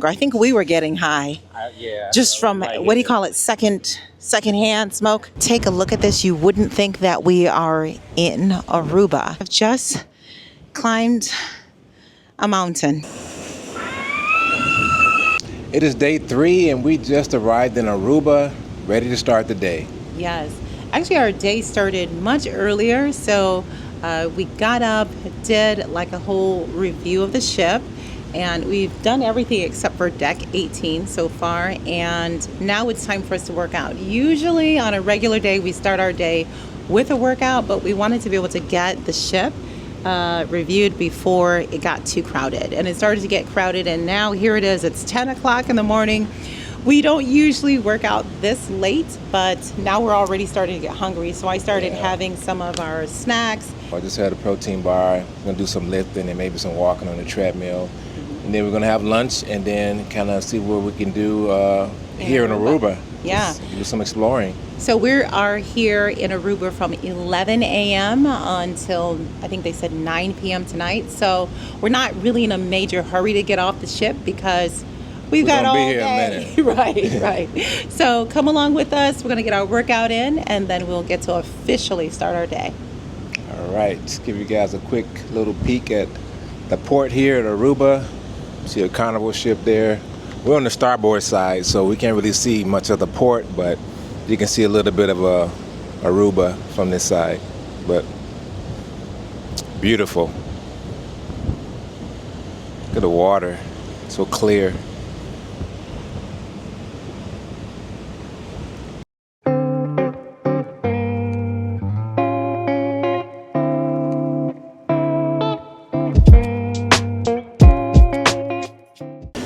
I think we were getting high. Yeah. Just from, what do you call it, secondhand smoke. Take a look at this. You wouldn't think that we are in Aruba. I've just climbed a mountain. It is day 3 and we just arrived in Aruba, ready to start the day. Yes. Actually, our day started much earlier. So we got up, did like a whole review of the ship. And we've done everything except for deck 18 so far. And now it's time for us to work out. Usually on a regular day, we start our day with a workout, but we wanted to be able to get the ship reviewed before it got too crowded. And it started to get crowded. And now here it is. It's 10 o'clock in the morning. We don't usually work out this late, but now we're already starting to get hungry. So I started having some of our snacks. I just had a protein bar. I'm going to do some lifting and maybe some walking on the treadmill. And then we're going to have lunch and then kind of see what we can do here in Aruba. Yeah. Just do some exploring. So we are here in Aruba from 11 a.m. until, I think they said 9 p.m. tonight. So we're not really in a major hurry to get off the ship because we've got all day. Right. So come along with us. We're going to get our workout in and then we'll get to officially start our day. All right. Just give you guys a quick little peek at the port here at Aruba. See a carnival ship there. We're on the starboard side, so we can't really see much of the port, but you can see a little bit of Aruba from this side. But beautiful. Look at the water, so clear.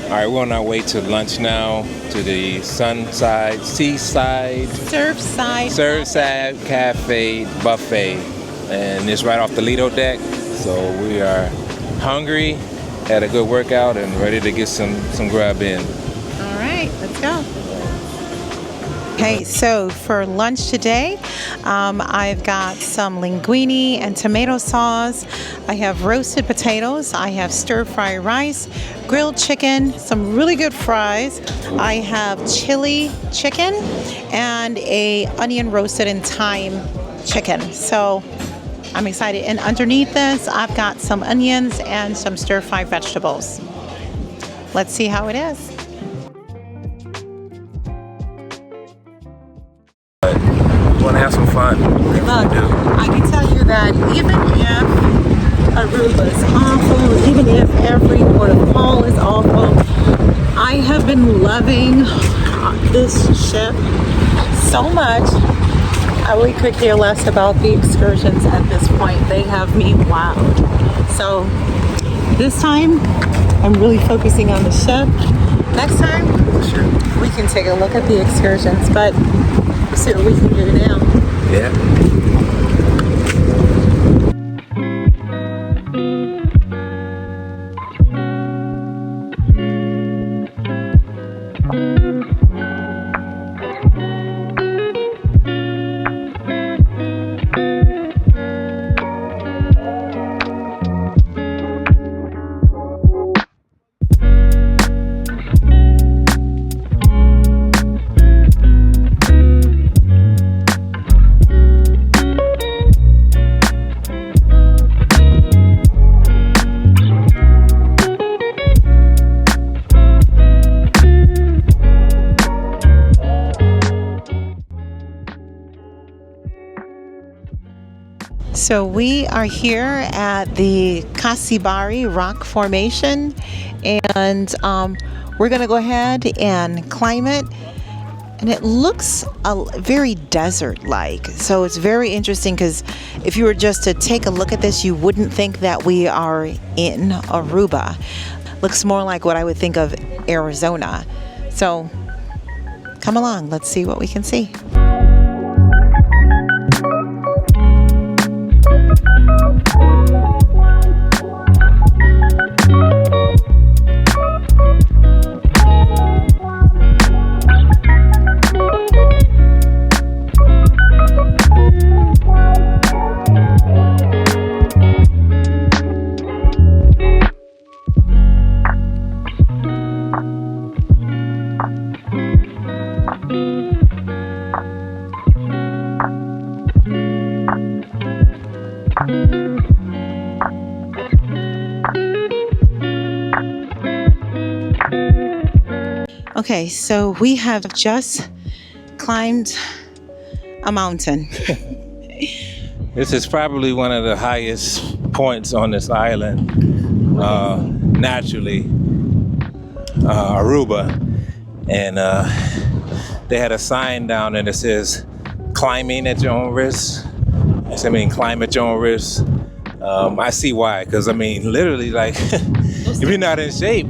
All right, we're on our way to lunch now to the Sunside, Seaside, Surfside Cafe Buffet. And it's right off the Lido deck. So we are hungry, had a good workout, and ready to get some grub in. All right, let's go. Okay, so for lunch today, I've got some linguine and tomato sauce. I have roasted potatoes. I have stir-fry rice, grilled chicken, some really good fries. I have chili chicken and a onion roasted and thyme chicken. So I'm excited. And underneath this, I've got some onions and some stir-fry vegetables. Let's see how it is. We want to have some fun. Look, I can tell you that even if Aruba is awful, even if every port of call is awful, I have been loving this ship so much. We could care less about the excursions at this point. They have me wowed. So this time, I'm really focusing on the ship. Next time, we can take a look at the excursions, but we'll see what we can do now. Yeah. So we are here at the Casibari rock formation, and we're going to go ahead and climb it. And it looks very desert-like. So it's very interesting because if you were just to take a look at this, you wouldn't think that we are in Aruba. Looks more like what I would think of Arizona. So come along, let's see what we can see. Okay, so we have just climbed a mountain. This is probably one of the highest points on this island, naturally, Aruba. And they had a sign down there that says, climbing at your own risk. Climb at your own risk. I see why, because literally, like, if you're not in shape,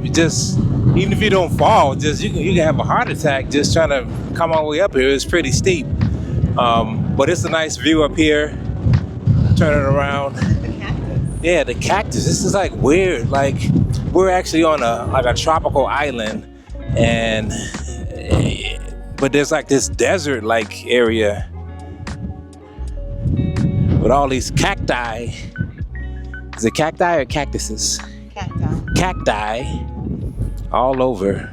even if you don't fall, you can have a heart attack just trying to come all the way up here. It's pretty steep. But it's a nice view up here. Turn it around. The cactus. Yeah, the cactus. This is like weird. Like, we're actually on a tropical island, but there's like this desert-like area with all these cacti. Is it cacti or cactuses? Cacti. Cacti all over.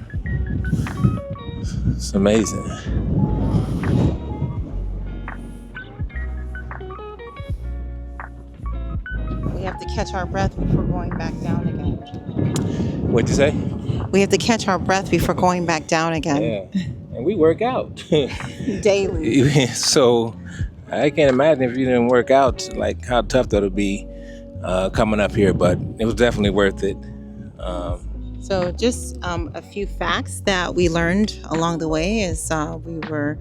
It's amazing. We have to catch our breath before going back down again. What'd you say? We have to catch our breath before going back down again. Yeah, and we work out daily. So I can't imagine if you didn't work out, like how tough that'll be coming up here. But it was definitely worth it. So just a few facts that we learned along the way is we were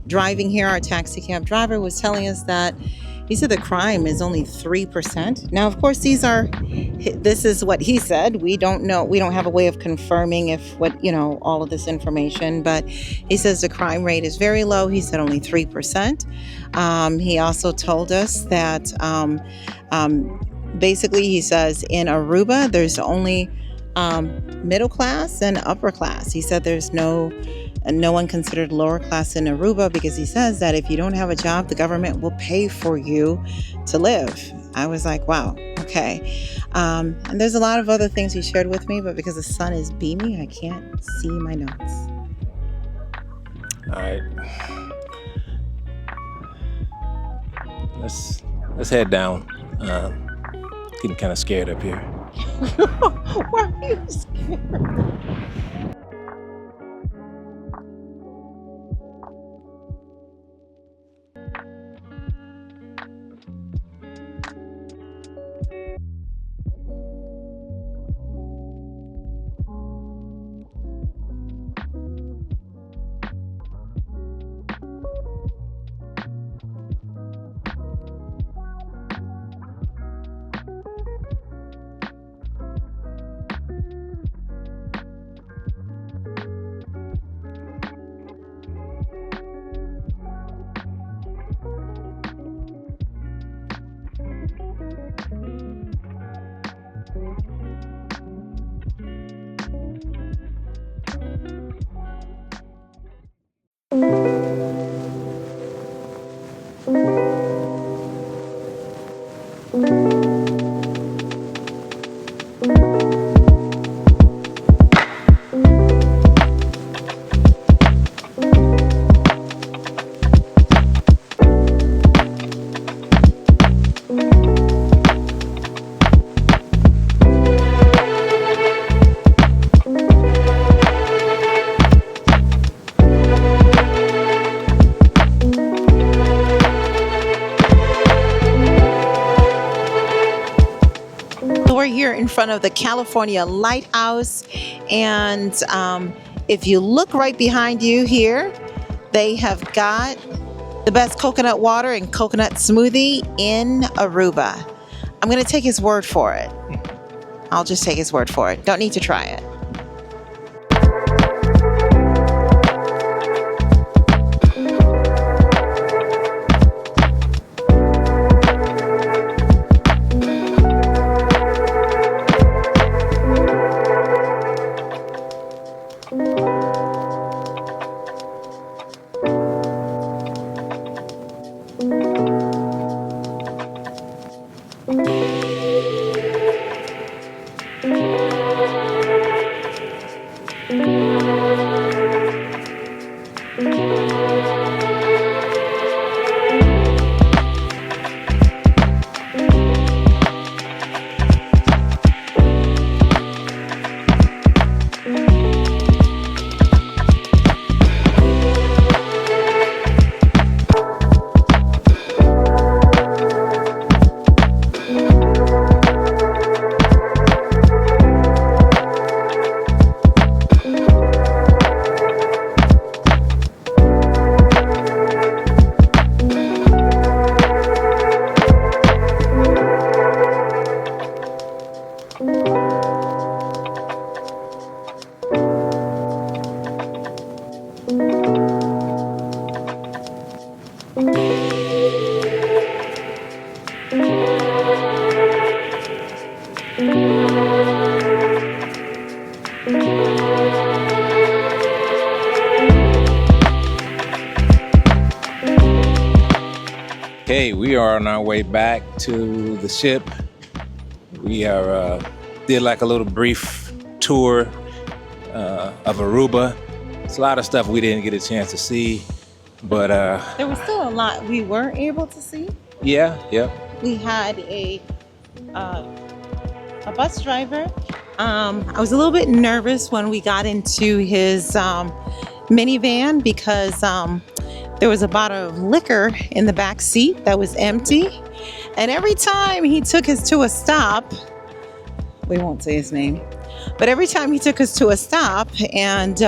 driving here. Our taxi cab driver was telling us that he said the crime is only 3%. Now, of course, this is what he said. We don't know. We don't have a way of confirming all of this information, but he says the crime rate is very low. He said only 3%. He also told us that basically, he says in Aruba, there's only middle class and upper class. He said there's no one considered lower class in Aruba, because he says that if you don't have a job, the government will pay for you to live. I was like, wow, okay. And there's a lot of other things he shared with me, but because the sun is beaming, I can't see my notes. All right. Let's head down. Getting kind of scared up here. Why are you scared? In front of the California Lighthouse, and if you look right behind you here, they have got the best coconut water and coconut smoothie in Aruba. I'm going to take his word for it. I'll just take his word for it. Don't need to try it. Okay, we are on our way back to the ship. We are did like a little brief tour of Aruba. It's a lot of stuff we didn't get a chance to see, but there was still a lot we were able to see. Yeah. We had a bus driver. I was a little bit nervous when we got into his minivan because there was a bottle of liquor in the back seat that was empty. And every time he took us to a stop, we won't say his name, but every time he took us to a stop and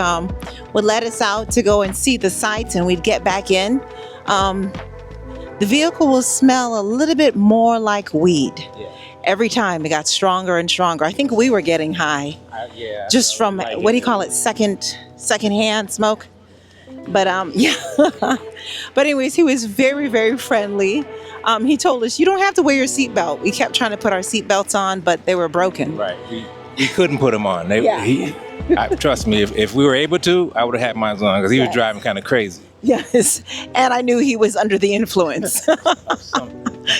would let us out to go and see the sights and we'd get back in, the vehicle will smell a little bit more like weed. Yeah. Every time it got stronger and stronger. I think we were getting high. Just from, what do you call it, secondhand smoke? But yeah. But anyways, he was very, very friendly. He told us, you don't have to wear your seatbelt. We kept trying to put our seatbelts on, but they were broken. Right. We couldn't put them on. Trust me, if we were able to, I would have had mine on because he was driving kind of crazy. Yes. And I knew he was under the influence.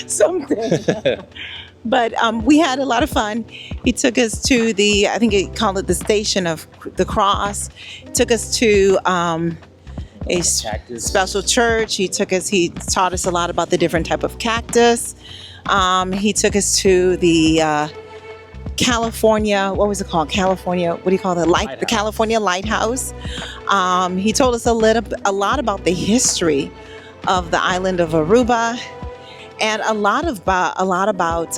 Something. But we had a lot of fun. He took us to I think he called it the Station of the Cross. He took us to a special church. He taught us a lot about the different type of cactus. He took us to the California, what was it called? California, what do you call it? The California Lighthouse. He told us a lot about the history of the island of Aruba, and a lot about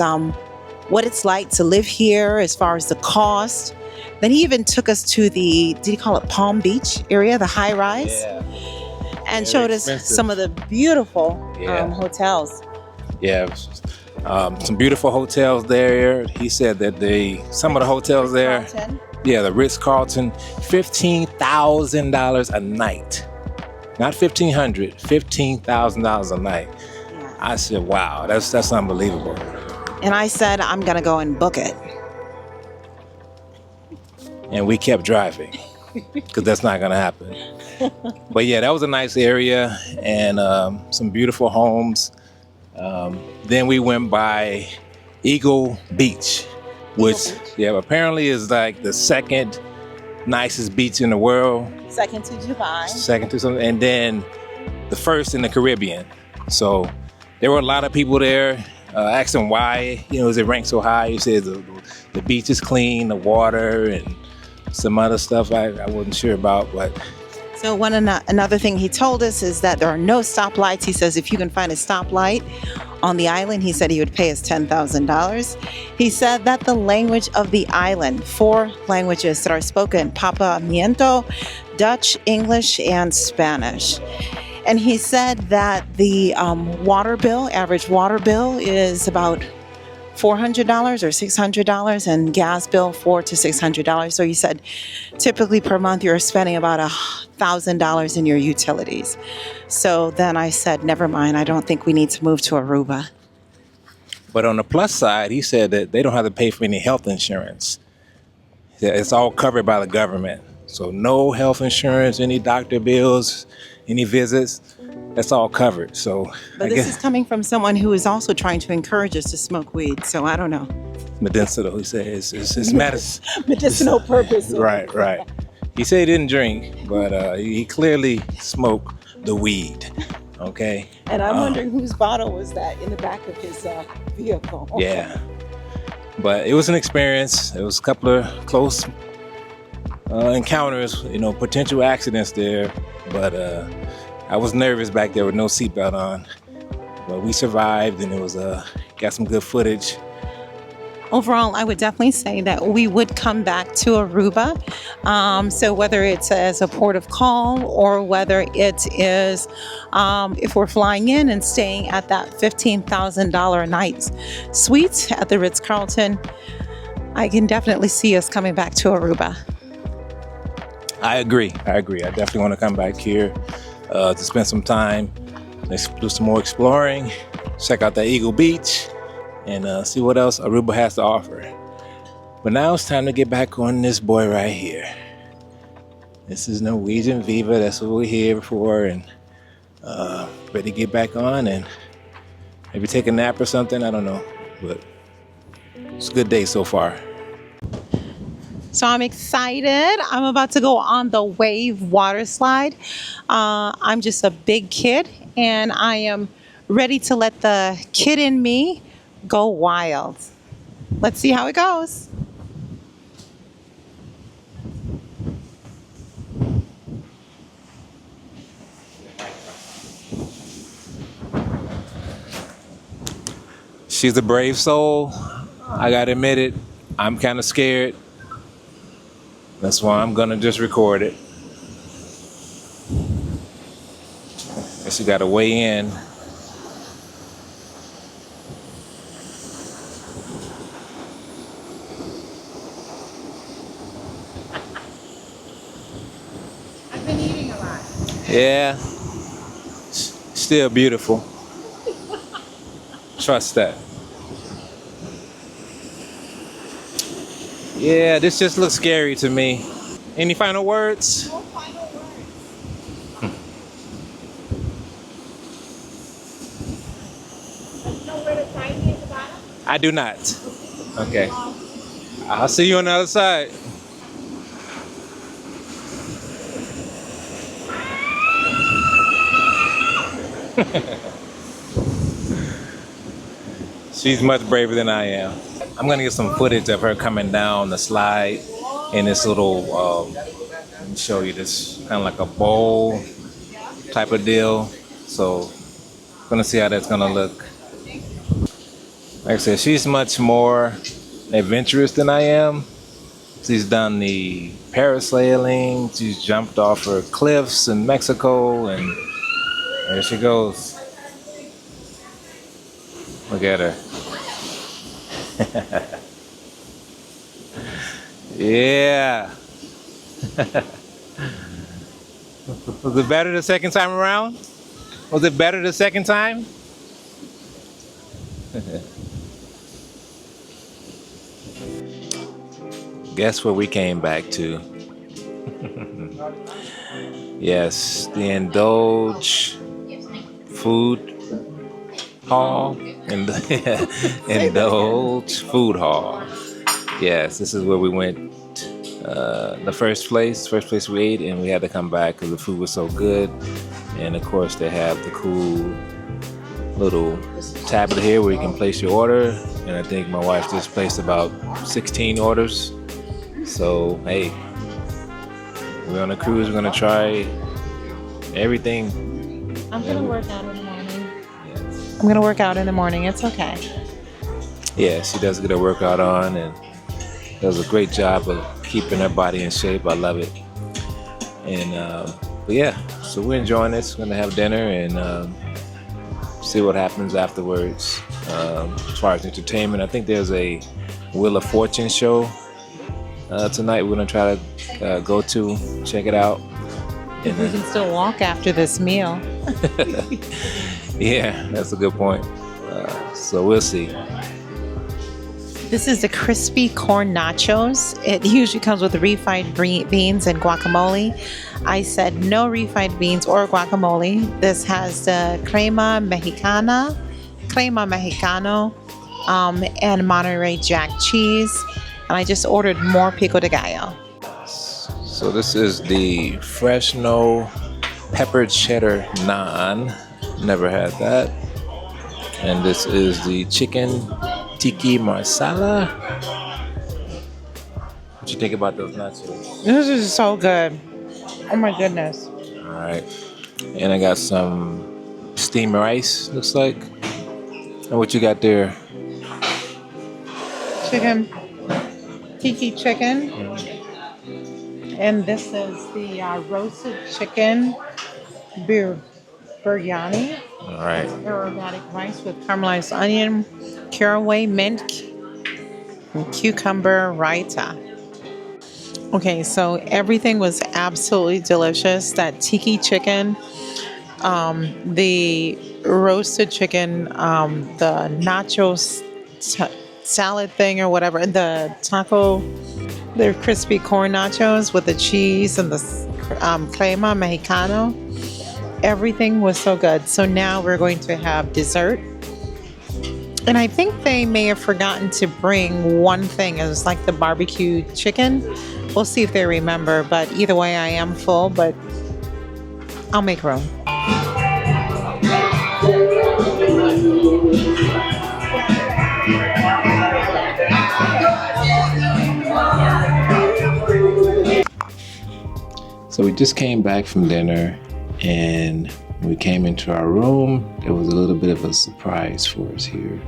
what it's like to live here as far as the cost. Then he even took us to did he call it Palm Beach area, the high rise? Yeah. And showed us some of the beautiful hotels. Yeah, some beautiful hotels there. He said that some of the hotels there, the Ritz-Carlton, $15,000 a night. Not $1,500, $15,000 a night. Yeah. I said, wow, that's unbelievable. And I said, I'm gonna go and book it. And we kept driving because that's not gonna happen. But yeah, that was a nice area and some beautiful homes. Then we went by Eagle Beach, which apparently is like the second nicest beach in the world. Second to Dubai. Second to something, and then the first in the Caribbean. So there were a lot of people there. Asked him why, is it ranked so high? He said the beach is clean, the water, and some other stuff I wasn't sure about, but. So another thing he told us is that there are no stoplights. He says if you can find a stoplight on the island, he said he would pay us $10,000. He said that the language of the island, 4 languages that are spoken, Papiamento, Dutch, English, and Spanish. And he said that the average water bill is about $400 or $600, and gas bill $400 to $600. So he said typically per month you're spending about $1,000 in your utilities. So then I said, never mind, I don't think we need to move to Aruba. But on the plus side, he said that they don't have to pay for any health insurance. It's all covered by the government. So no health insurance, any doctor bills, any visits. That's all covered. But this is coming from someone who is also trying to encourage us to smoke weed. So I don't know. Medicinal, he said. It's medicine. Medicinal purpose. Right. He said he didn't drink, but he clearly smoked the weed. Okay. And I'm wondering whose bottle was that in the back of his vehicle. Yeah. But it was an experience. It was a couple of close encounters, potential accidents there. But I was nervous back there with no seatbelt on, but we survived, and it was got some good footage. Overall, I would definitely say that we would come back to Aruba. So whether it's as a port of call or whether it is if we're flying in and staying at that $15,000 a night suite at the Ritz-Carlton, I can definitely see us coming back to Aruba. I agree. I definitely want to come back here to spend some time, do some more exploring, check out that Eagle Beach, and see what else Aruba has to offer. But now it's time to get back on this boy right here. This is Norwegian Viva. That's what we're here for, and ready to get back on and maybe take a nap or something. I don't know, but it's a good day so far. So I'm excited. I'm about to go on the wave water slide. I'm just a big kid, and I am ready to let the kid in me go wild. Let's see how it goes. She's a brave soul. I gotta admit it. I'm kind of scared. That's why I'm gonna just record it. Guess you gotta weigh in. I've been eating a lot. Yeah, still beautiful. Trust that. Yeah, this just looks scary to me. Any final words? No final words. Know where to find me at the bottom? I do not. Okay. I'll see you on the other side. She's much braver than I am. I'm gonna get some footage of her coming down the slide in this little, let me show you this, kind of like a bowl type of deal. So, gonna see how that's gonna look. Like I said, she's much more adventurous than I am. She's done the parasailing, she's jumped off her cliffs in Mexico, and there she goes. Look at her. Yeah. Was it better the second time around? Was it better the second time? Guess where we came back to? Yes, the Indulge food hall. Indulge food hall. Yes, this is where we went. The first place we ate, and we had to come back because the food was so good. And of course, they have the cool little tablet here where you can place your order. And I think my wife just placed about 16 orders. So hey, we're on a cruise. We're gonna try everything. I'm gonna work out in the morning. I'm gonna work out in the morning. It's okay. Yeah, she does get her workout on and does a great job of keeping her body in shape. I love it. And but yeah, so we're enjoying this. We're gonna have dinner and see what happens afterwards. As far as entertainment, I think there's a Wheel of Fortune show tonight. We're gonna try to go to check it out. If we can still walk after this meal. Yeah, that's a good point. So we'll see. This is the crispy corn nachos. It usually comes with refried beans and guacamole. I said no refried beans or guacamole. This has the crema mexicano, and Monterey Jack cheese. And I just ordered more pico de gallo. So this is the Fresno pepper cheddar naan. Never had that. And this is the chicken tiki marsala. What you think about those nachos? This is so good. Oh my goodness. All right. And I got some steamed rice, looks like. And what you got there? Chicken, tiki chicken. And this is the roasted chicken biryani. All right. Aromatic rice with caramelized onion, caraway mint, and cucumber raita. Okay, so everything was absolutely delicious. That tiki chicken, the roasted chicken, the nachos salad thing or whatever, the taco, the crispy corn nachos with the cheese and the crema mexicano. Everything was so good. So now we're going to have dessert. And I think they may have forgotten to bring one thing. It was like the barbecue chicken. We'll see if they remember. But either way, I am full, but I'll make room. So we just came back from dinner, and when we came into our room, there was a little bit of a surprise for us here.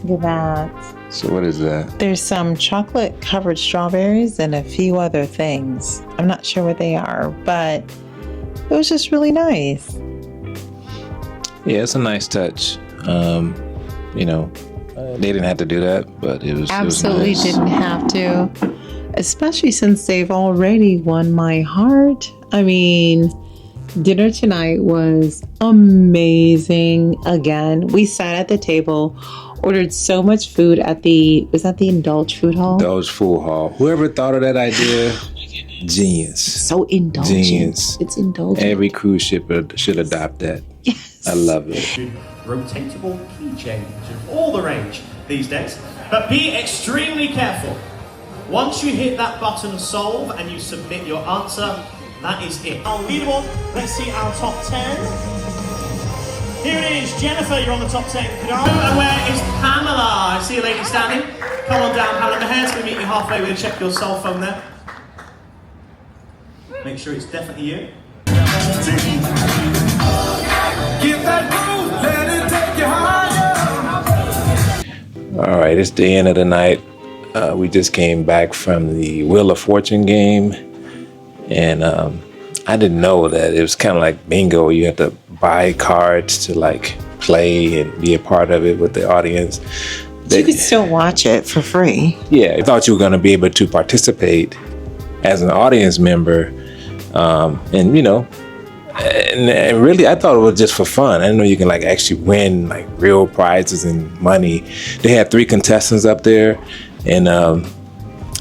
Look at that. So what is that? There's some chocolate covered strawberries and a few other things. I'm not sure what they are, but it was just really nice. Yeah, it's a nice touch. You know, they didn't have to do that, but it was Absolutely it was nice. didn't have to. Especially since they've already won my heart. I mean, dinner tonight was amazing. Again, we sat at the table, ordered so much food at was that the Indulgent food hall? Indulgent food hall. Whoever thought of that idea, genius. So indulgent. Genius. It's indulgent. Every cruise ship should adopt that. Yes. I love it. Rotatable keychain, which is all the rage these days. But be extremely careful. Once you hit that button solve and you submit your answer, that is it. Our leaderboard, let's see our top 10. Here it is, Jennifer, you're on the top 10. And where is Pamela? I see a lady standing. Come on down, Pamela. Maher's going to meet you halfway. We're going to check your cell phone there. Make sure it's definitely you. Get that groove, let it take you higher. All right, it's the end of the night. We just came back from the Wheel of Fortune game, and I didn't know that it was kind of like bingo. You have to buy cards to like play and be a part of it with the audience. You could still watch it for free. Yeah, I thought you were going to be able to participate as an audience member, and you know, and really, I thought it was just for fun. I didn't know you can like actually win like real prizes and money. They had 3 contestants up there. And,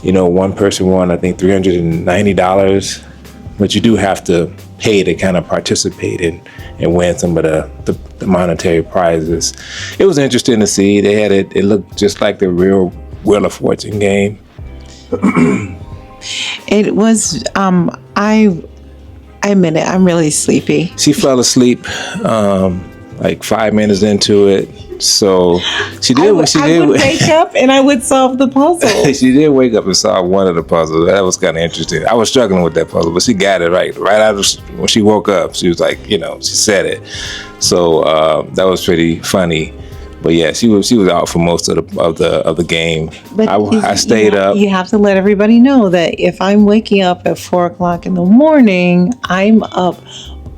you know, one person won, I think, $390, but you do have to pay to kind of participate and win some of the monetary prizes. It was interesting to see. They had it looked just like the real Wheel of Fortune game. It was, I admit it, I'm really sleepy. She fell asleep like 5 minutes into it. So she did. I would wake up and I would solve the puzzle. She did wake up and solve one of the puzzles. That was kind of interesting. I was struggling with that puzzle, but she got it right out of when she woke up. She was like, you know, she said it. So that was pretty funny. But yeah, she was out for most of the game. But I stayed up. You have to let everybody know that if I'm waking up at 4:00 in the morning, I'm up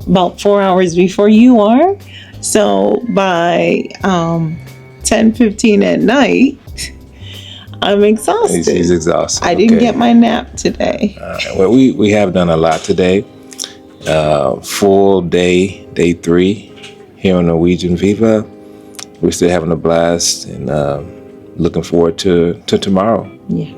about 4 hours before you are. So by 10:15 at night, I'm exhausted. She's exhausted. I didn't get my nap today. Well, we have done a lot today. Full day 3 here on Norwegian Viva. We're still having a blast and looking forward to tomorrow. Yeah.